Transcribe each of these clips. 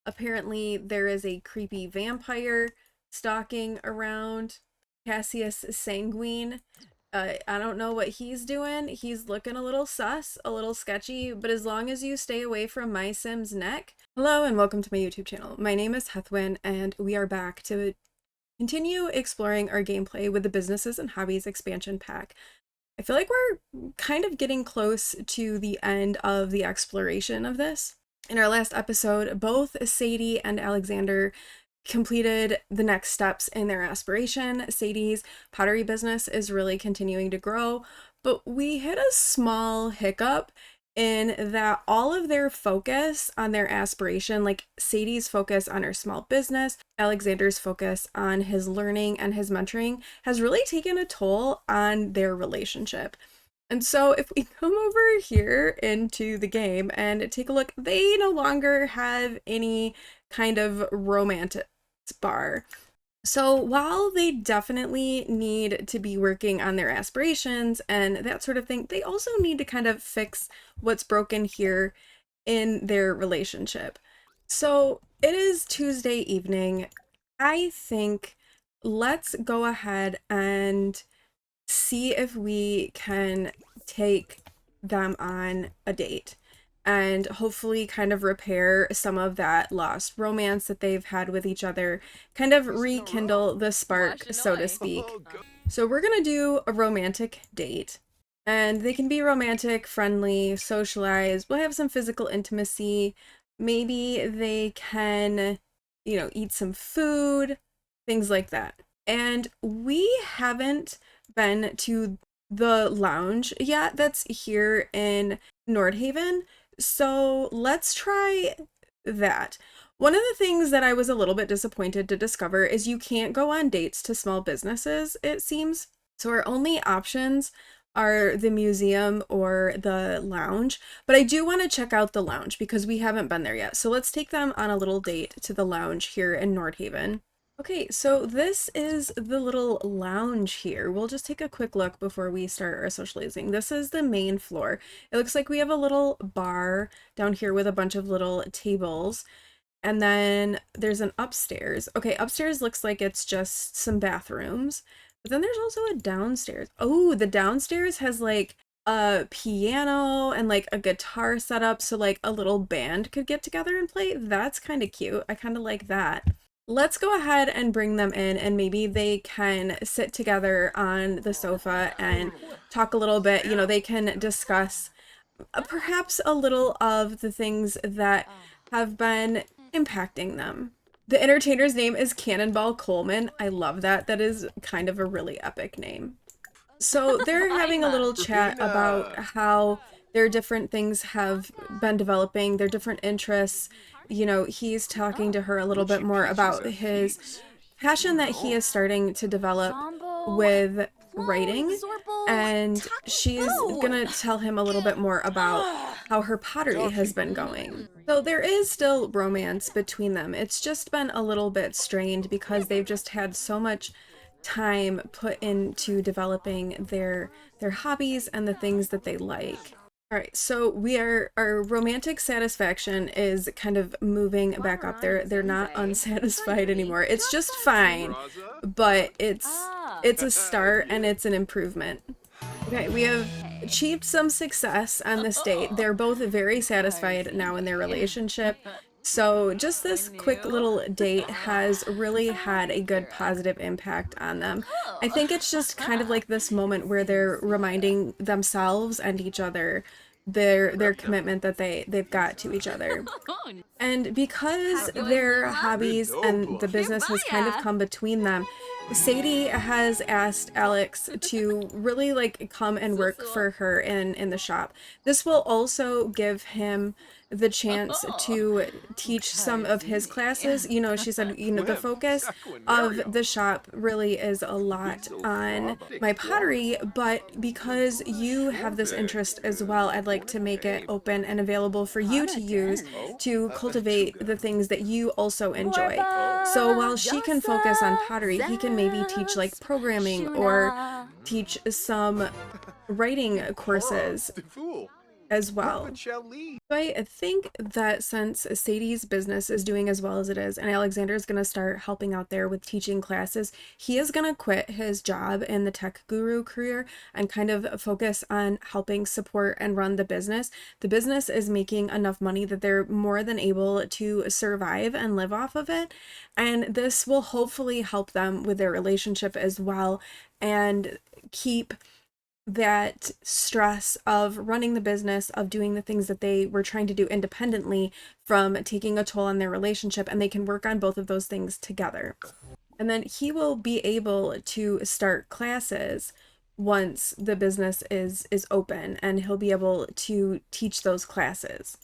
Apparently there is a creepy vampire stalking around Cassius Sanguine. I don't know what he's doing. He's looking a little sus, a little sketchy, but as long as you stay away from my Sim's neck. Hello and welcome to my YouTube channel. My name is Heathwyn and we are back to continue exploring our gameplay with the Businesses and Hobbies expansion pack. I feel like we're kind of getting close to the end of the exploration of this. In our last episode, both Sadie and Alexander completed the next steps in their aspiration. Sadie's pottery business is really continuing to grow, but we hit a small hiccup in that all of their focus on their aspiration, like Sadie's focus on her small business, Alexander's focus on his learning and his mentoring, has really taken a toll on their relationship. And so if we come over here into the game and take a look, they no longer have any kind of romance bar. So while they definitely need to be working on their aspirations and that sort of thing, they also need to kind of fix what's broken here in their relationship. So it is Tuesday evening. I think let's go ahead and see if we can take them on a date and hopefully kind of repair some of that lost romance that they've had with each other, kind of rekindle the spark, so to speak. So we're gonna do a romantic date, and they can be romantic, friendly, socialize, we'll have some physical intimacy, maybe they can, eat some food, things like that. And we haven't been to the lounge yet that's here in Nordhaven, so let's try that. One of the things that I was a little bit disappointed to discover is you can't go on dates to small businesses, it seems. So our only options are the museum or the lounge, but I do want to check out the lounge because we haven't been there yet. So let's take them on a little date to the lounge here in Nordhaven. Okay, so this is the little lounge here. We'll just take a quick look before we start our socializing. This is the main floor. It looks like we have a little bar down here with a bunch of little tables. And then there's an upstairs. Okay, upstairs looks like it's just some bathrooms. But then there's also a downstairs. Oh, the downstairs has like a piano and like a guitar setup so like a little band could get together and play. That's kind of cute. I kind of like that. Let's go ahead and bring them in and maybe they can sit together on the sofa and talk a little bit. They can discuss perhaps a little of the things that have been impacting them. The entertainer's name is Cannonball Coleman. I love that. That is kind of a really epic name. So they're having a little chat about how their different things have been developing, their different interests. He's talking to her a little bit more about his passion that he is starting to develop with writing, and she's gonna tell him a little bit more about how her pottery has been going. So there is still romance between them. It's just been a little bit strained because they've just had so much time put into developing their hobbies and the things that they like. All right, so our romantic satisfaction is kind of moving back up there. They're not unsatisfied anymore. It's just fine, but it's a start and it's an improvement. Okay, we have achieved some success on this date. They're both very satisfied now in their relationship. So just this quick little date has really had a good positive impact on them. I think it's just kind of like this moment where they're reminding themselves and each other their commitment that they've got to each other. And because their hobbies and the business has kind of come between them, Sadie has asked Alex to really like come and work for her in the shop. This will also give him the chance to teach some of his classes. She said, the focus of the shop really is a lot on my pottery, but because you have this interest as well, I'd like to make it open and available for you to use to cultivate the things that you also enjoy. So while she can focus on pottery, he can maybe teach like programming or teach some writing courses as well. I think that since Sadie's business is doing as well as it is, and Alexander is going to start helping out there with teaching classes, he is going to quit his job in the tech guru career and kind of focus on helping support and run the business. The business is making enough money that they're more than able to survive and live off of it. And this will hopefully help them with their relationship as well and keep that stress of running the business, of doing the things that they were trying to do independently from taking a toll on their relationship, and they can work on both of those things together. And then he will be able to start classes once the business is open, and he'll be able to teach those classes.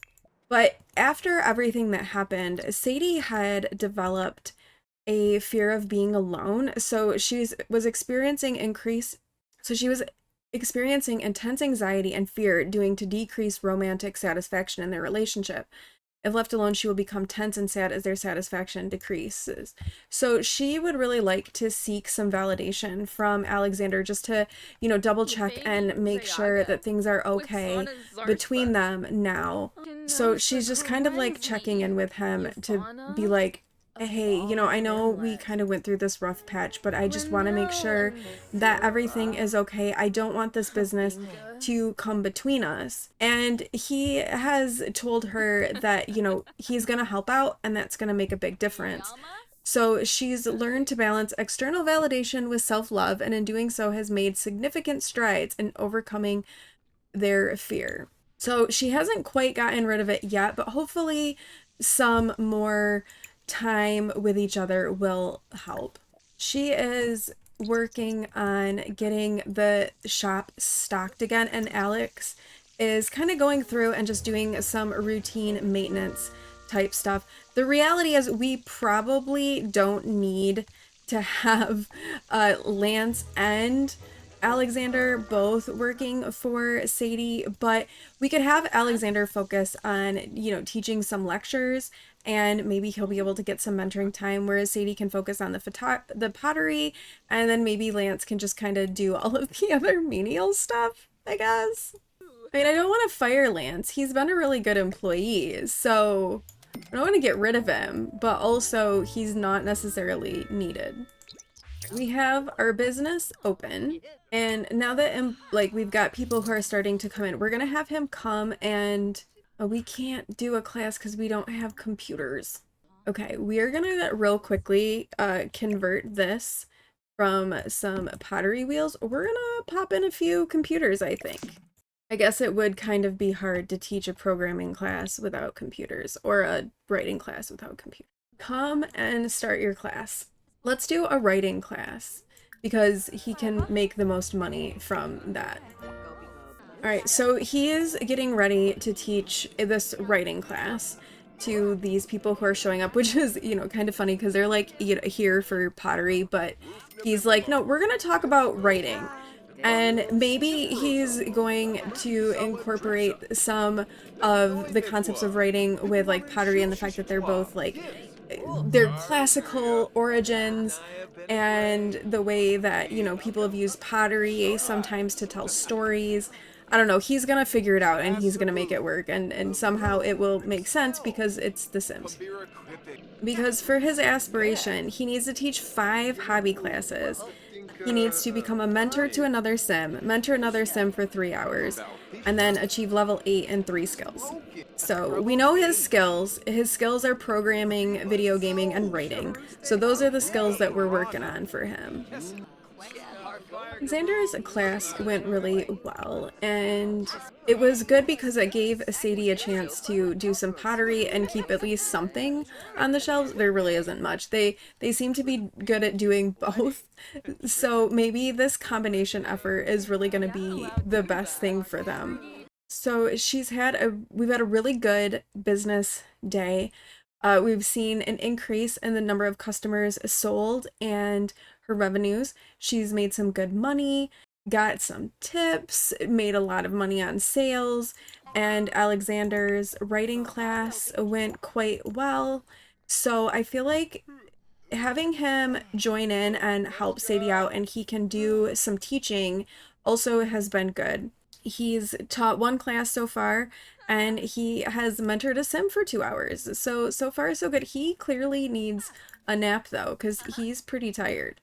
But after everything that happened, Sadie had developed a fear of being alone. So she was experiencing intense anxiety and fear due to decreased romantic satisfaction in their relationship. If left alone, she will become tense and sad as their satisfaction decreases. So she would really like to seek some validation from Alexander just to, double check and make sure that things are okay between them now. So she's just kind of like checking in with him to be like, hey, I know we kind of went through this rough patch, but I just want to make sure that everything is okay. I don't want this business to come between us. And he has told her that, he's going to help out and that's going to make a big difference. So she's learned to balance external validation with self-love, and in doing so has made significant strides in overcoming their fear. So she hasn't quite gotten rid of it yet, but hopefully some more time with each other will help. She is working on getting the shop stocked again, and Alex is kind of going through and just doing some routine maintenance type stuff. The reality is we probably don't need to have Lance and Alexander both working for Sadie, but we could have Alexander focus on, teaching some lectures, and maybe he'll be able to get some mentoring time, whereas Sadie can focus on the pottery, and then maybe Lance can just kind of do all of the other menial stuff, I guess. I mean, I don't want to fire Lance. He's been a really good employee, so I don't want to get rid of him, but also he's not necessarily needed. We have our business open, and now that we've got people who are starting to come in, we're gonna have him come and we can't do a class because we don't have computers. Okay, we are gonna real quickly convert this from some pottery wheels. We're gonna pop in a few computers, I think. I guess it would kind of be hard to teach a programming class without computers, or a writing class without computers. Come and start your class. Let's do a writing class because he can make the most money from that. All right, so he is getting ready to teach this writing class to these people who are showing up, which is, kind of funny because they're like, here for pottery, but he's like, no, we're going to talk about writing. And maybe he's going to incorporate some of the concepts of writing with pottery, and the fact that they're both their classical origins, and the way that people have used pottery sometimes to tell stories. I don't know, he's gonna figure it out and he's gonna make it work, and somehow it will make sense because it's The Sims. Because for his aspiration, he needs to teach 5 hobby classes. He needs to become a mentor to another sim, mentor another sim for 3 hours, and then achieve level 8 in 3 skills. So we know his skills. His skills are programming, video gaming, and writing. So those are the skills that we're working on for him. Alexander's class went really well, and it was good because it gave Sadie a chance to do some pottery and keep at least something on the shelves. There really isn't much. They seem to be good at doing both, so maybe this combination effort is really going to be the best thing for them. So we've had a really good business day. We've seen an increase in the number of customers sold and her revenues. She's made some good money, got some tips, made a lot of money on sales, and Alexander's writing class went quite well. So I feel like having him join in and help Sadie out, and he can do some teaching, also has been good. He's taught one class so far, and he has mentored a sim for 2 hours. So far so good. He clearly needs a nap though, because he's pretty tired.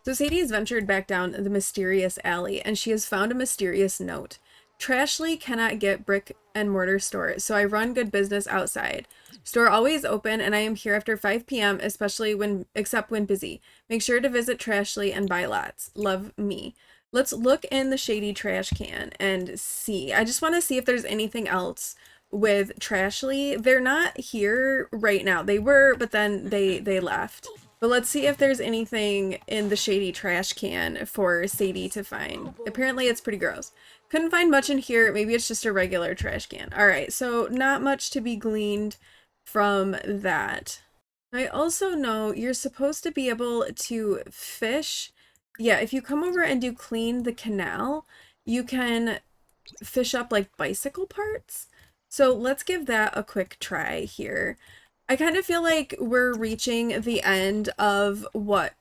So Sadie has ventured back down the mysterious alley, and she has found a mysterious note. Trashly cannot get brick and mortar store, so I run good business outside. Store always open, and I am here after 5 p.m., especially except when busy. Make sure to visit Trashly and buy lots. Love, me. Let's look in the shady trash can and see. I just want to see if there's anything else with Trashly. They're not here right now. They were, but then they left. But let's see if there's anything in the shady trash can for Sadie to find. Apparently it's pretty gross. Couldn't find much in here. Maybe it's just a regular trash can. All right, so not much to be gleaned from that. I also know you're supposed to be able to fish. Yeah, if you come over and do clean the canal, you can fish up like bicycle parts. So let's give that a quick try here. I kind of feel like we're reaching the end of what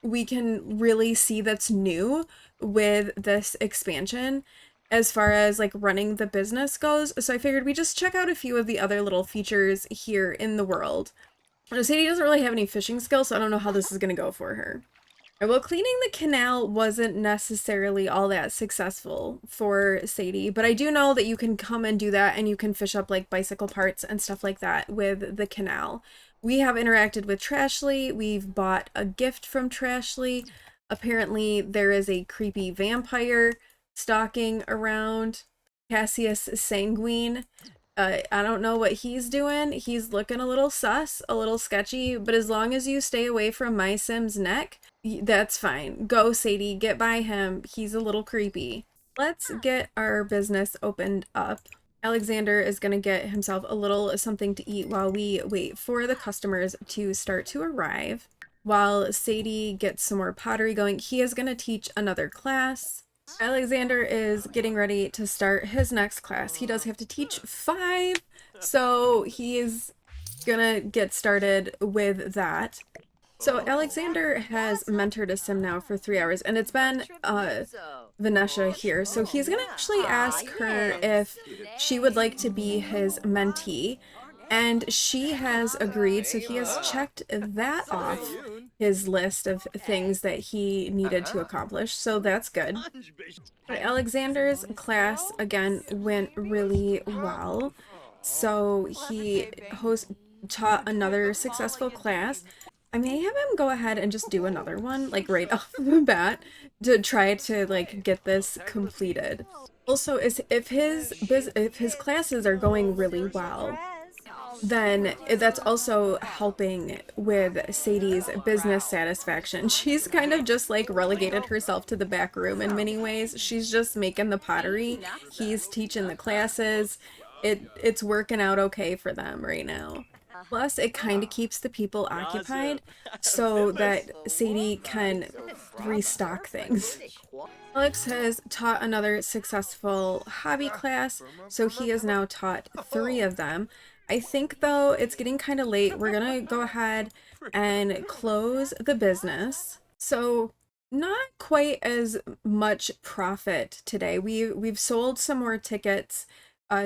we can really see that's new with this expansion as far as like running the business goes. So I figured we just check out a few of the other little features here in the world. Sadie doesn't really have any fishing skills, so I don't know how this is going to go for her. Well, cleaning the canal wasn't necessarily all that successful for Sadie, but I do know that you can come and do that, and you can fish up like bicycle parts and stuff like that with the canal. We have interacted with Trashly. We've bought a gift from Trashly. Apparently there is a creepy vampire stalking around. Cassius Sanguine. I don't know what he's doing. He's looking a little sus, a little sketchy, but as long as you stay away from my Sim's neck, that's fine. Go, Sadie, get by him. He's a little creepy. Let's get our business opened up. Alexander is going to get himself a little something to eat while we wait for the customers to start to arrive. While Sadie gets some more pottery going, he is going to teach another class. Alexander is getting ready to start his next class. He does have to teach 5, so he is gonna get started with that. So Alexander has mentored a sim now for 3 hours, and it's been Vanessa here. So he's gonna actually ask her if she would like to be his mentee, and she has agreed, so he has checked that off his list of things that he needed to accomplish, so that's good. Alexander's class, again, went really well. So he taught another successful class. I may have him go ahead and just do another one, like right off the bat, to try to like get this completed. Also, if his classes are going really well, then that's also helping with Sadie's business satisfaction. She's kind of just like relegated herself to the back room in many ways. She's just making the pottery. He's teaching the classes. It's working out okay for them right now. Plus, it kind of keeps the people occupied so that Sadie can restock things. Alex has taught another successful hobby class, so he has now taught 3 of them. I think, though, it's getting kind of late. We're gonna go ahead and close the business. So not quite as much profit today. We've sold some more tickets,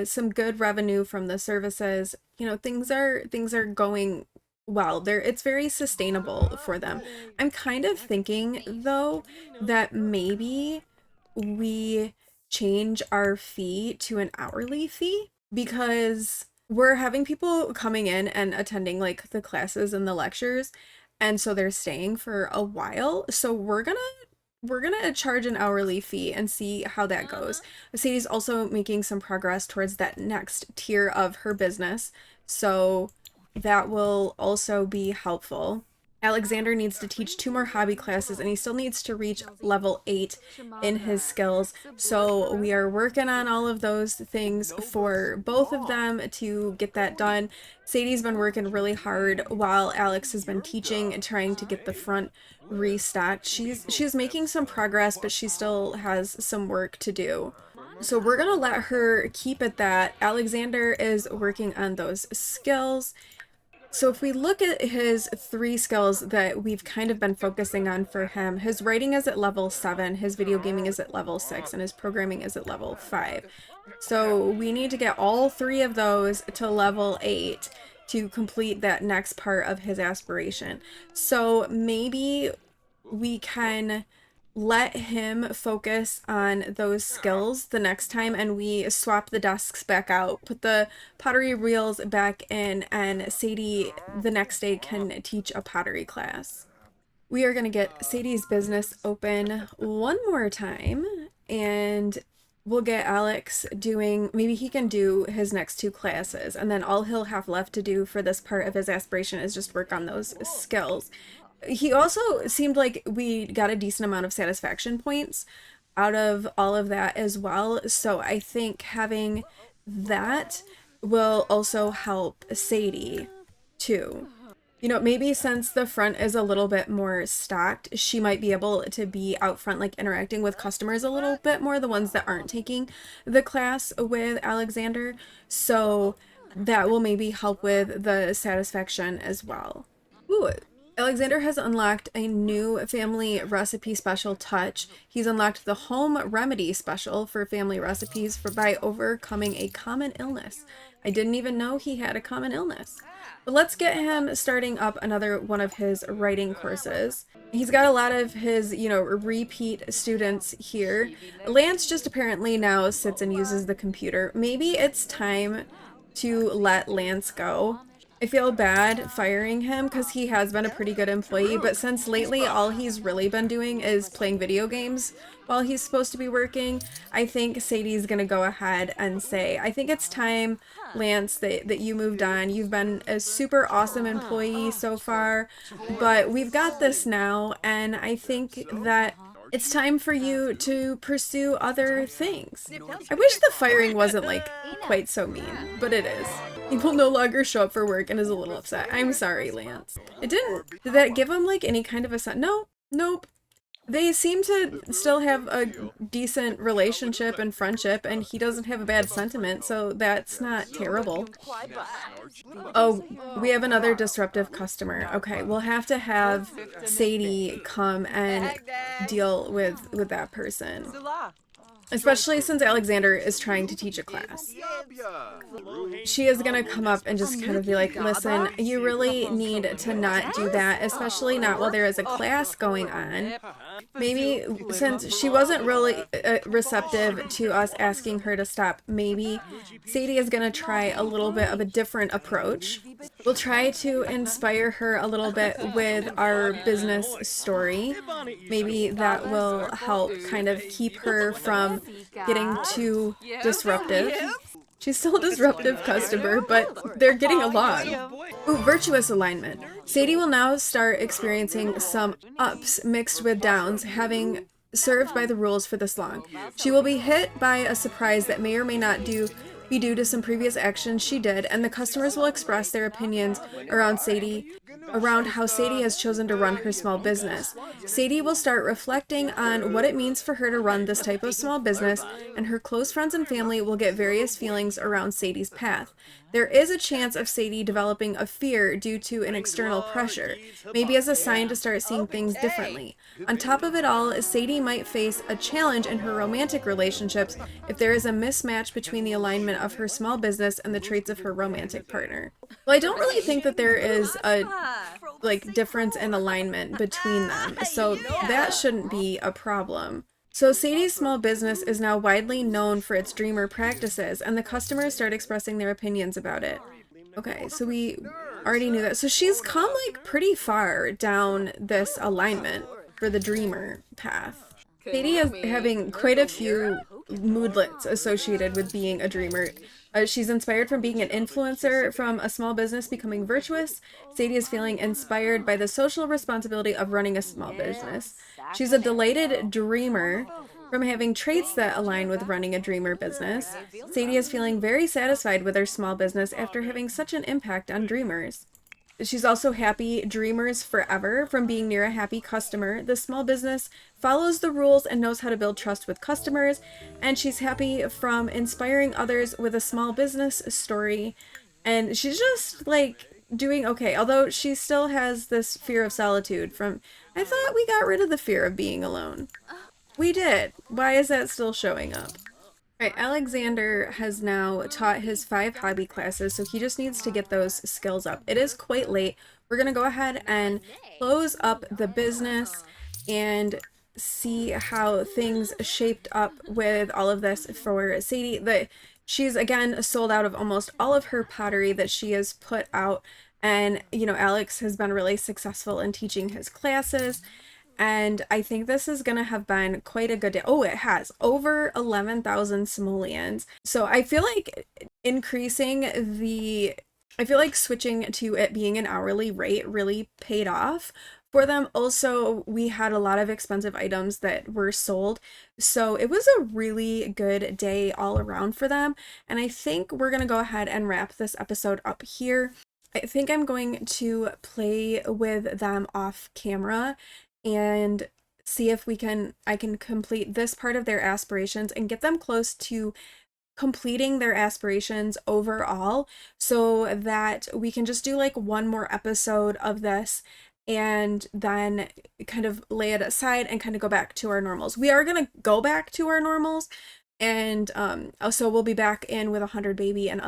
some good revenue from the services. You know, things are going well. It's very sustainable for them. I'm kind of thinking, though, that maybe we change our fee to an hourly fee, because we're having people coming in and attending like the classes and the lectures, and so they're staying for a while. So we're gonna charge an hourly fee and see how that goes. Sadie's also making some progress towards that next tier of her business, so that will also be helpful. Alexander needs to teach 2 more hobby classes, and he still needs to reach level 8 in his skills. So we are working on all of those things for both of them to get that done. Sadie's been working really hard while Alex has been teaching and trying to get the front restocked. She's making some progress, but she still has some work to do. So we're gonna let her keep at that. Alexander is working on those skills. So if we look at his 3 skills that we've kind of been focusing on for him, his writing is at level 7, his video gaming is at level 6, and his programming is at level 5. So we need to get all 3 of those to level 8 to complete that next part of his aspiration. So maybe we can let him focus on those skills the next time, and we swap the desks back out, put the pottery reels back in, and Sadie the next day can teach a pottery class. We are going to get Sadie's business open one more time, and we'll get Alex doing, maybe he can do his next 2 classes, and then all he'll have left to do for this part of his aspiration is just work on those skills. He also seemed like we got a decent amount of satisfaction points out of all of that as well. So I think having that will also help Sadie too. You know, maybe since the front is a little bit more stocked, she might be able to be out front, like interacting with customers a little bit more, the ones that aren't taking the class with Alexander. So that will maybe help with the satisfaction as well. Ooh, Alexander has unlocked a new family recipe special touch. He's unlocked the home remedy special for family recipes by overcoming a common illness. I didn't even know he had a common illness. But let's get him starting up another one of his writing courses. He's got a lot of his, repeat students here. Lance just apparently now sits and uses the computer. Maybe it's time to let Lance go. I feel bad firing him because he has been a pretty good employee, but since lately all he's really been doing is playing video games while he's supposed to be working, I think Sadie's gonna go ahead and say, I think it's time, Lance, that you moved on. You've been a super awesome employee so far, but we've got this now, and I think that it's time for you to pursue other things. I wish the firing wasn't like quite so mean, but it is. He will no longer show up for work and is a little upset. I'm sorry, Lance. Did that give him like any kind of a son? No, nope. They seem to still have a decent relationship and friendship, and he doesn't have a bad sentiment, so that's not terrible. Oh, we have another disruptive customer. Okay, we'll have to have Sadie come and deal with that person. Especially since Alexander is trying to teach a class. She is gonna come up and just kind of be like, listen, you really need to not do that, especially not while there is a class going on. Maybe since she wasn't really receptive to us asking her to stop, maybe Sadie is gonna try a little bit of a different approach. We'll try to inspire her a little bit with our business story. Maybe that will help kind of keep her from getting too disruptive. She's still a disruptive customer, but they're getting along. Ooh, virtuous alignment. Sadie will now start experiencing some ups mixed with downs, having served by the rules for this long. She will be hit by a surprise that may or may not be due to some previous actions she did, and the customers will express their opinions around how Sadie has chosen to run her small business. Sadie will start reflecting on what it means for her to run this type of small business, and her close friends and family will get various feelings around Sadie's path. There is a chance of Sadie developing a fear due to an external pressure, maybe as a sign to start seeing things differently. On top of it all, Sadie might face a challenge in her romantic relationships if there is a mismatch between the alignment of her small business and the traits of her romantic partner. Well, I don't really think that there is a difference in alignment between them, so that shouldn't be a problem. So Sadie's small business is now widely known for its dreamer practices, and the customers start expressing their opinions about it. Okay, so we already knew that. So she's come like pretty far down this alignment for the dreamer path. Sadie is having quite a few moodlets associated with being a dreamer. She's inspired from being an influencer, from a small business becoming virtuous. Sadie is feeling inspired by the social responsibility of running a small business. She's a delighted dreamer from having traits that align with running a dreamer business. Sadie is feeling very satisfied with her small business after having such an impact on dreamers. She's also happy dreamers forever from being near a happy customer. The small business follows the rules and knows how to build trust with customers, and she's happy from inspiring others with a small business story. And she's just like doing okay, although she still has this fear of solitude from, I thought we got rid of the fear of being alone. We did. Why is that still showing up? All right, Alexander has now taught his 5 hobby classes, so he just needs to get those skills up. It is quite late. We're going to go ahead and close up the business and see how things shaped up with all of this for Sadie. She's again sold out of almost all of her pottery that she has put out, and Alex has been really successful in teaching his classes. And I think this is going to have been quite a good day. Oh, it has over 11,000 simoleons. So I feel like I feel like switching to it being an hourly rate really paid off for them. Also, we had a lot of expensive items that were sold. So it was a really good day all around for them. And I think we're going to go ahead and wrap this episode up here. I think I'm going to play with them off camera and see if I can complete this part of their aspirations and get them close to completing their aspirations overall, so that we can just do like one more episode of this and then kind of lay it aside and kind of go back to our normals. We are going to go back to our normals, and also we'll be back in with 100 baby and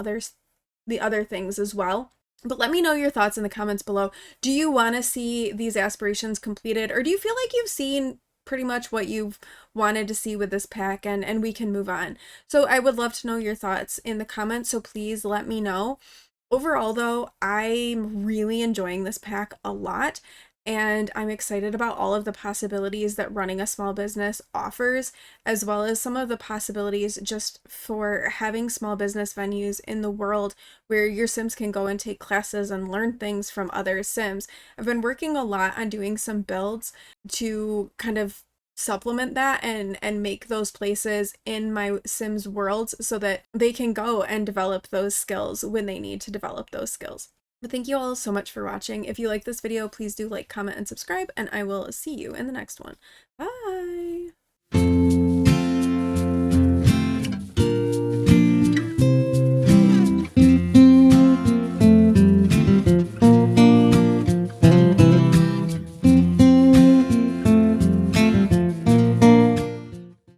the other things as well. But let me know your thoughts in the comments below. Do you want to see these aspirations completed, or do you feel like you've seen pretty much what you've wanted to see with this pack and we can move on? So I would love to know your thoughts in the comments, so please let me know. Overall though, I'm really enjoying this pack a lot, and I'm excited about all of the possibilities that running a small business offers, as well as some of the possibilities just for having small business venues in the world where your Sims can go and take classes and learn things from other Sims. I've been working a lot on doing some builds to kind of supplement that and make those places in my Sims worlds so that they can go and develop those skills when they need to develop those skills. But thank you all so much for watching. If you like this video, please do like, comment, and subscribe, and I will see you in the next one. Bye!